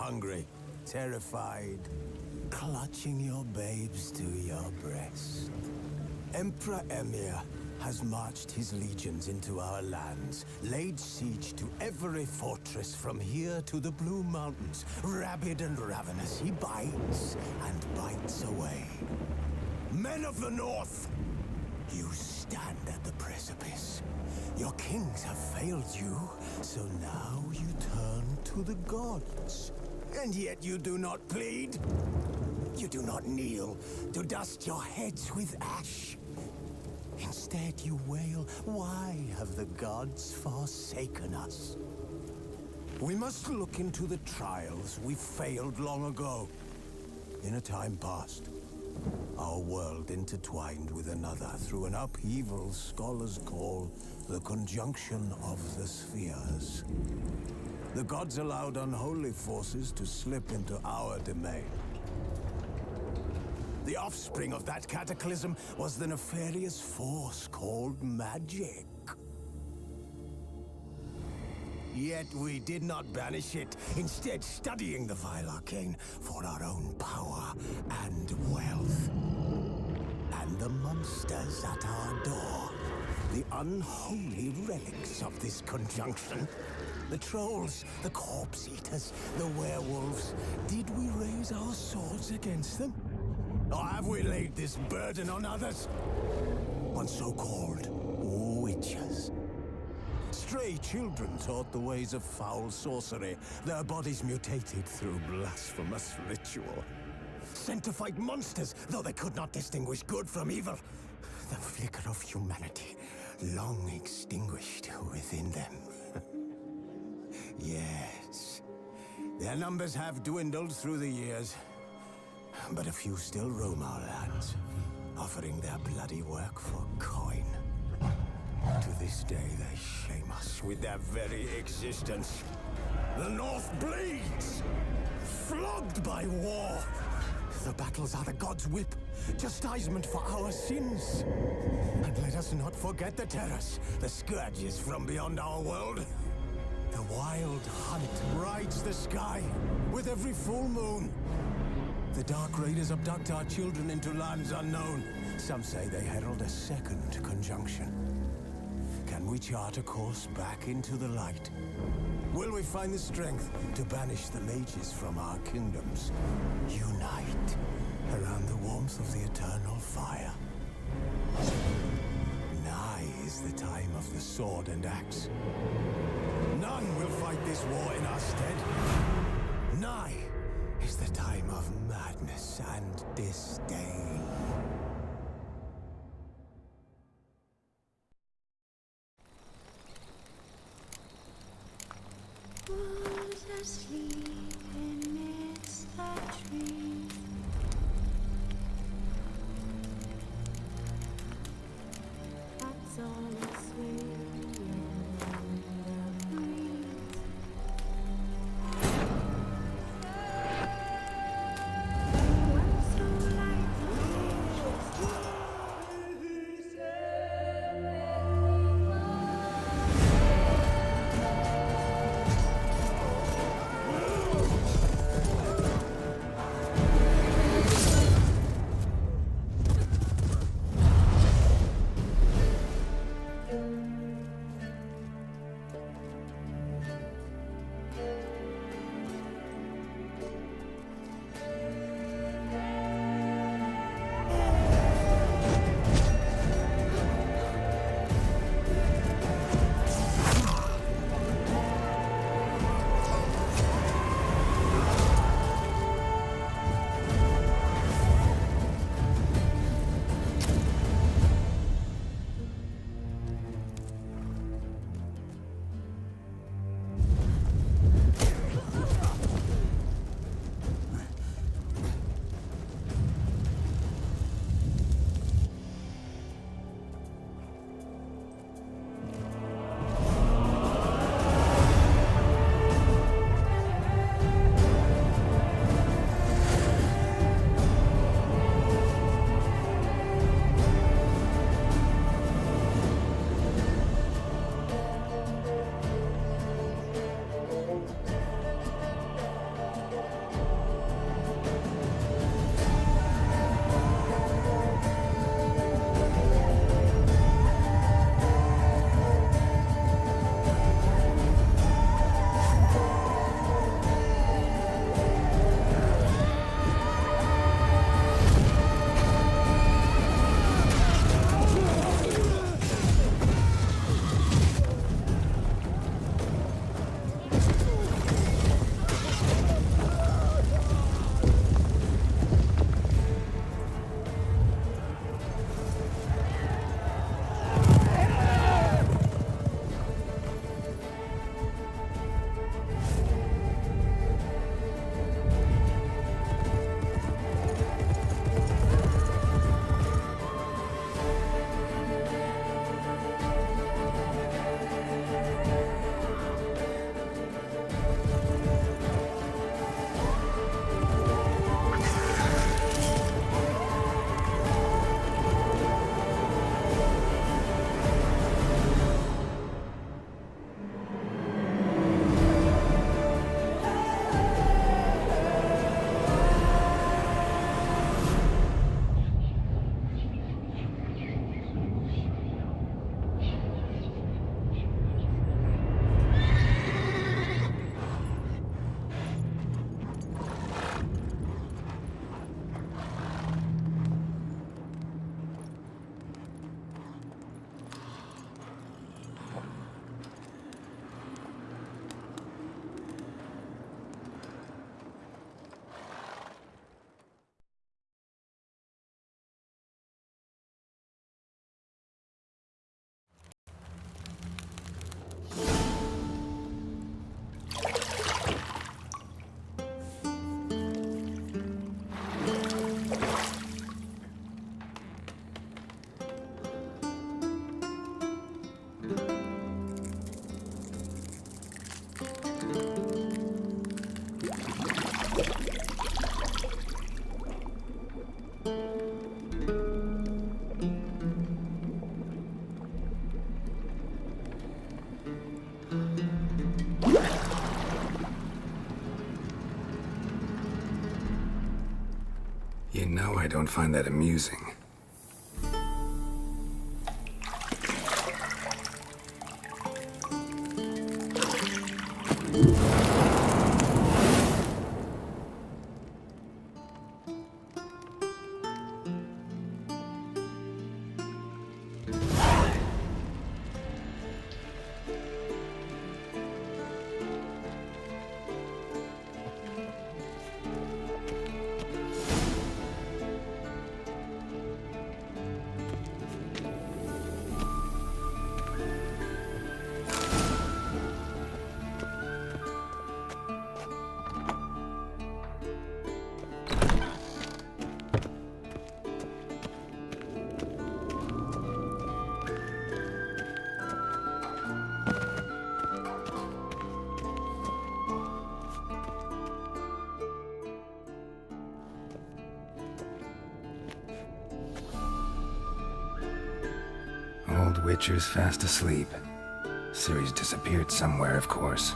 hungry, terrified, clutching your babes to your breast. Emperor Emir has marched his legions into our lands, laid siege to every fortress from here to the Blue Mountains. Rabid and ravenous, he bites and bites away. Men of the North, you stand at the precipice. Your kings have failed you, so now you turn to the gods. And yet you do not plead. You do not kneel to dust your heads with ash. Instead you wail, why have the gods forsaken us? We must look into the trials we failed long ago. In a time past, our world intertwined with another through an upheaval scholars call the conjunction of the spheres. The gods allowed unholy forces to slip into our domain. The offspring of that cataclysm was the nefarious force called magic. Yet we did not banish it, instead studying the vile arcane for our own power and wealth. And the monsters at our door, the unholy relics of this conjunction. The trolls, the corpse eaters, the werewolves. Did we raise our swords against them? Or have we laid this burden on others? On so-called witches. Stray children taught the ways of foul sorcery, their bodies mutated through blasphemous ritual. Sent to fight monsters, though they could not distinguish good from evil. The flicker of humanity, long extinguished within them. Yes, their numbers have dwindled through the years. But a few still roam our lands, offering their bloody work for coin. To this day, they shame us with their very existence. The North bleeds, flogged by war. The battles are the gods' whip, chastisement for our sins. And let us not forget the terrors, the scourges from beyond our world. The wild hunt rides the sky with every full moon. The Dark Raiders abduct our children into lands unknown. Some say they herald a second conjunction. Can we chart a course back into the light? Will we find the strength to banish the mages from our kingdoms? Unite around the warmth of the eternal fire. Nigh is the time of the sword and axe. None will fight this war in our stead. Nigh is the time of madness and disdain. Who's asleep amidst the trees? That's all it's swinging in the breeze. One so light You know I don't find that amusing. Old Witcher's fast asleep. Ciri's disappeared somewhere, of course.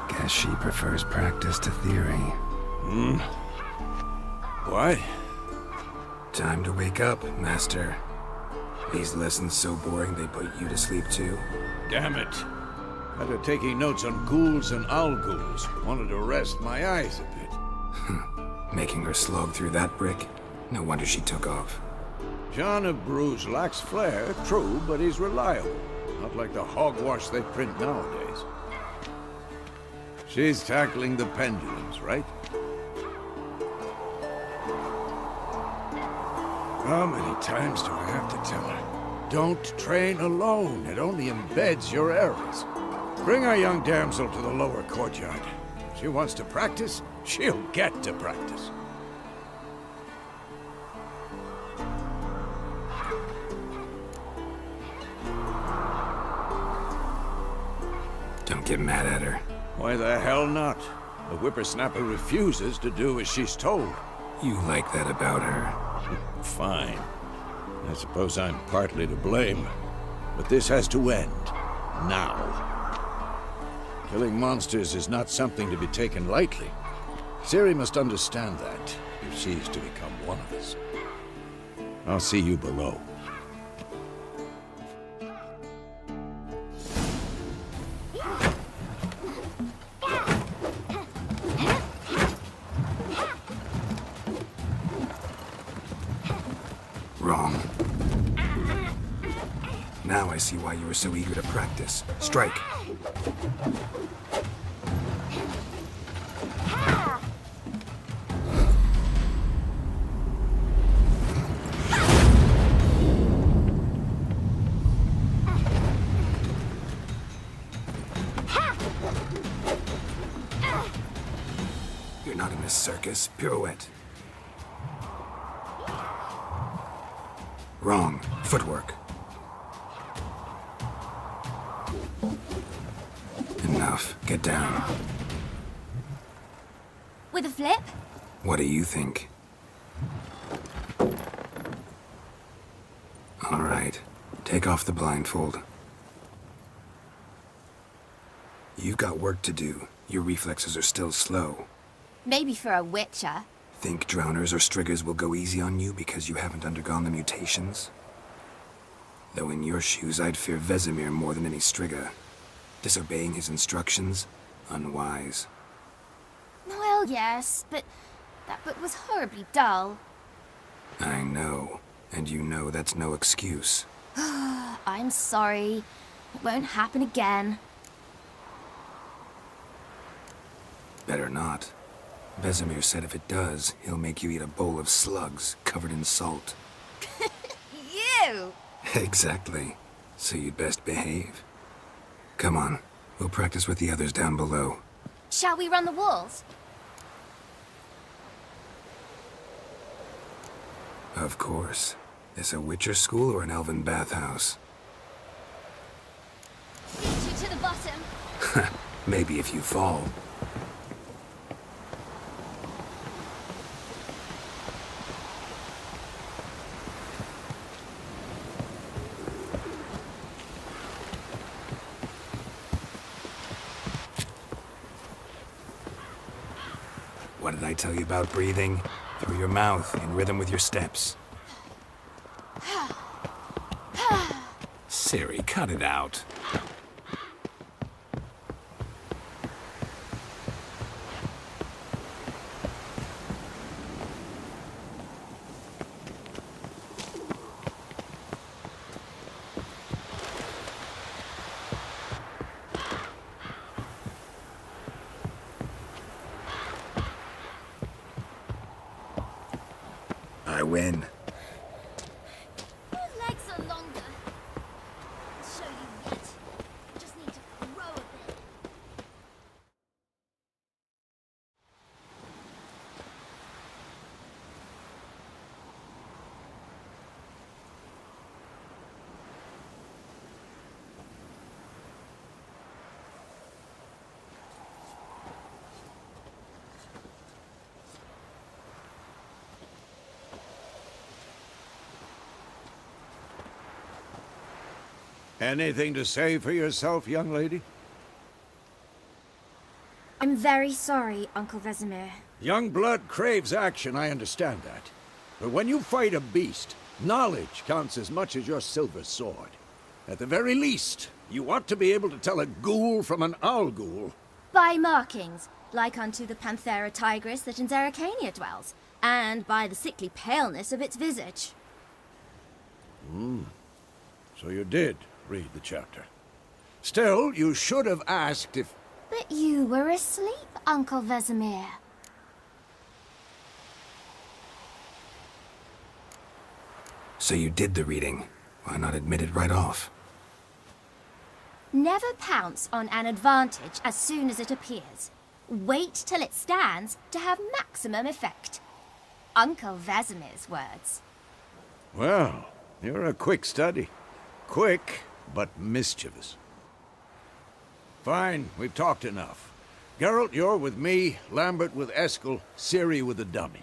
Guess she prefers practice to theory. What? Time to wake up, Master. These lessons so boring they put you to sleep too? Damn it. After taking notes on ghouls and owl-ghouls, wanted to rest my eyes a bit. Making her slog through that brick? No wonder she took off. John of Bruges lacks flair, true, but he's reliable. Not like the hogwash they print nowadays. She's tackling the pendulums, right? How many times do I have to tell her? Don't train alone. It only embeds your errors. Bring our young damsel to the lower courtyard. She wants to practice, she'll get to practice. Don't get mad at her. Why the hell not? The whippersnapper refuses to do as she's told. You like that about her. Fine. I suppose I'm partly to blame. But this has to end. Now. Killing monsters is not something to be taken lightly. Ciri must understand that, if she's to become one of us. I'll see you below. Wrong. Now I see why you were so eager to practice. Strike. You're not in a circus. Pirouette. Wrong. Footwork. Enough. Get down. With a flip? What do you think? All right. Take off the blindfold. You've got work to do. Your reflexes are still slow. Maybe for a witcher. Think drowners or striggers will go easy on you because you haven't undergone the mutations? Though in your shoes, I'd fear Vesemir more than any strigger. Disobeying his instructions? Unwise. Well, yes, but that book was horribly dull. I know. And you know that's no excuse. I'm sorry. It won't happen again. Better not. Vesemir said if it does, he'll make you eat a bowl of slugs covered in salt. You! Exactly. So you'd best behave. Come on. We'll practice with the others down below. Shall we run the walls? Of course. This a Witcher school or an elven bathhouse? Beat you to Maybe if you fall. What did I tell you about breathing? Through your mouth, in rhythm with your steps. Siri, cut it out. I win. Your legs are longer. I'll show you yet. You just need to grow a bit. Anything to say for yourself, young lady? I'm very sorry, Uncle Vesemir. Young blood craves action, I understand that. But when you fight a beast, knowledge counts as much as your silver sword. At the very least, you ought to be able to tell a ghoul from an owl ghoul. By markings, like unto the Panthera tigris that in Zeracania dwells, and by the sickly paleness of its visage. So you did read the chapter. Still, you should have asked if... But you were asleep, Uncle Vesemir. So you did the reading. Why not admit it right off? Never pounce on an advantage as soon as it appears. Wait till it stands to have maximum effect. Uncle Vesemir's words. Well, you're a quick study. Quick, but mischievous. Fine, we've talked enough. Geralt, you're with me, Lambert with Eskel, Ciri with the dummy.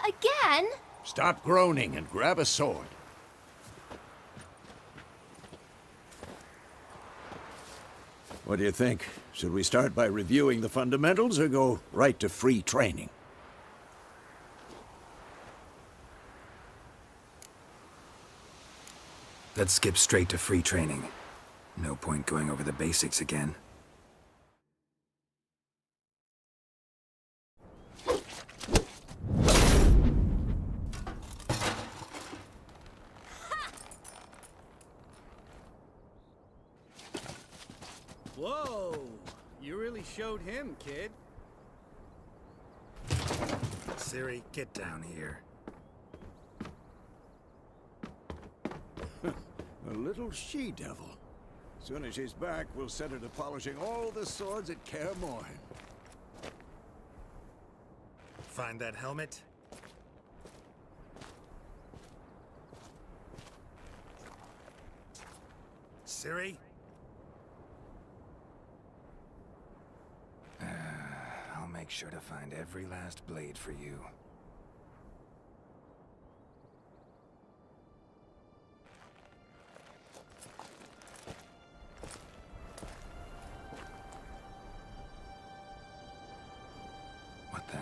Again? Stop groaning and grab a sword. What do you think? Should we start by reviewing the fundamentals or go right to free training? Let's skip straight to free training. No point going over the basics again. Whoa! You really showed him, kid. Ciri, get down here. A little she-devil. Soon as she's back, we'll set her to polishing all the swords at Kaer Morhen. Find that helmet? Ciri? I'll make sure to find every last blade for you. What the?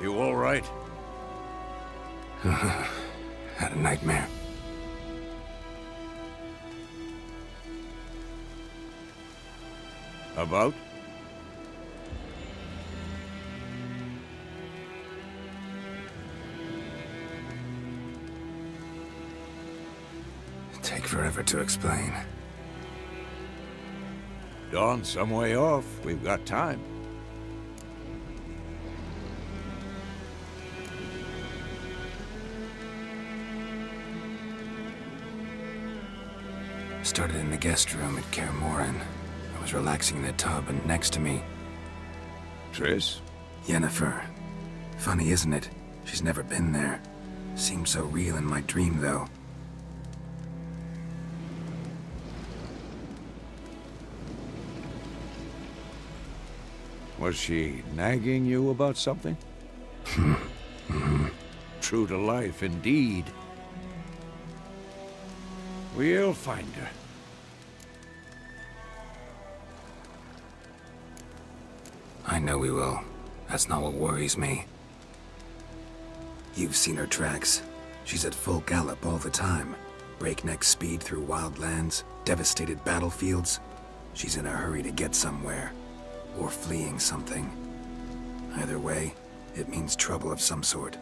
You all right? Had a nightmare. About? Take forever to explain. Dawn's some way off. We've got time. Started in the guest room at Kaer Morhen. I was relaxing in the tub, and next to me, Triss? Yennefer. Funny, isn't it? She's never been there. Seemed so real in my dream, though. Was she nagging you about something? True to life, indeed. We'll find her. I know we will. That's not what worries me. You've seen her tracks. She's at full gallop all the time. Breakneck speed through wild lands, devastated battlefields. She's in a hurry to get somewhere. Or fleeing something. Either way, it means trouble of some sort.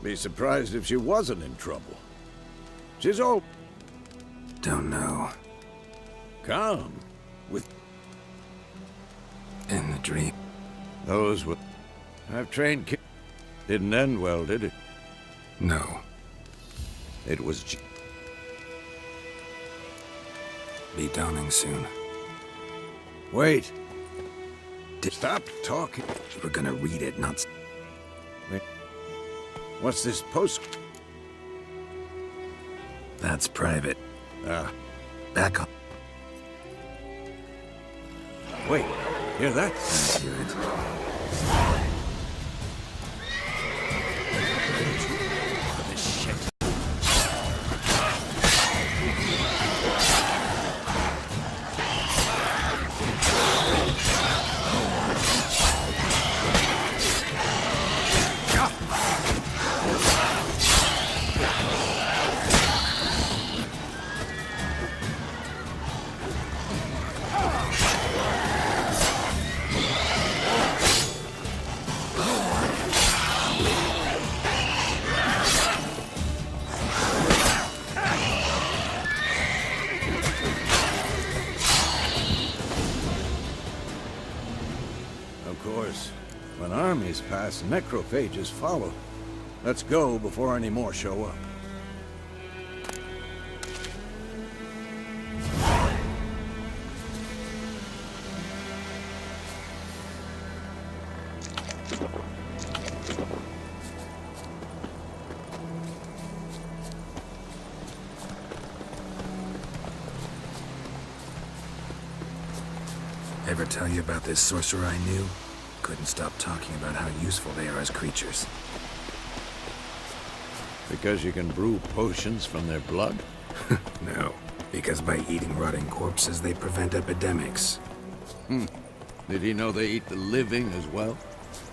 Be surprised if she wasn't in trouble. She's all Don't know. calm with In the dream. those were... I've trained kids. Didn't end well, did it? No. It was... Be dawning soon. Wait. Did Stop talking. We're gonna read it, not... Wait. What's this post? That's private. Ah, Back up. wait. Hear that? I hear it. This shit. Of course, when armies pass, necrophages follow. Let's go before any more show up. Ever tell you about this sorcerer I knew? Couldn't stop talking about how useful they are as creatures. Because you can brew potions from their blood? No, because by eating rotting corpses, they prevent epidemics. Did he know they eat the living as well?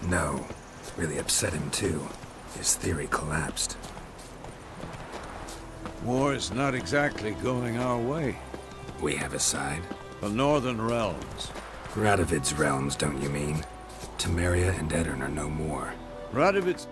No, really upset him too. His theory collapsed. War's not exactly going our way. We have a side. The Northern Realms. Radovid's realms, don't you mean? Temeria and Edirn are no more. Radovid's